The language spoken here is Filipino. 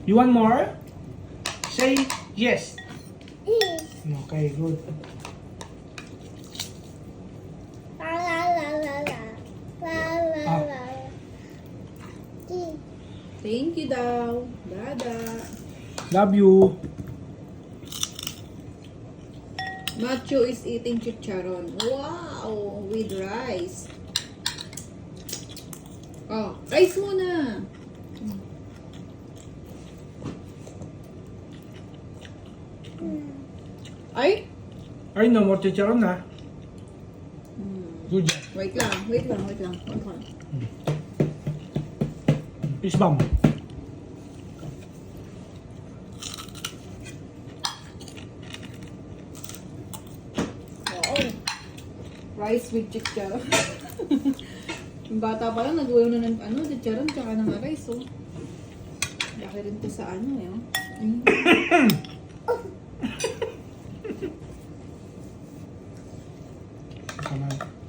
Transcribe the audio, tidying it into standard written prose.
You want more? Say yes. Okay, good. La la la la la. La la Ah. la. Thank you daw. Dada. Love you. Macho is eating chicharon. Wow! With rice. Oh, rice muna. Ay? Ay, no more chicharon na. Good job. Wait lang. Wait lang. Isbam. Wow. Rice with chicharon. Yung bata pa lang, nag-uwi na ng chicharon tsaka ng rice, oh. Laki rin to sa ano, eh. Sama.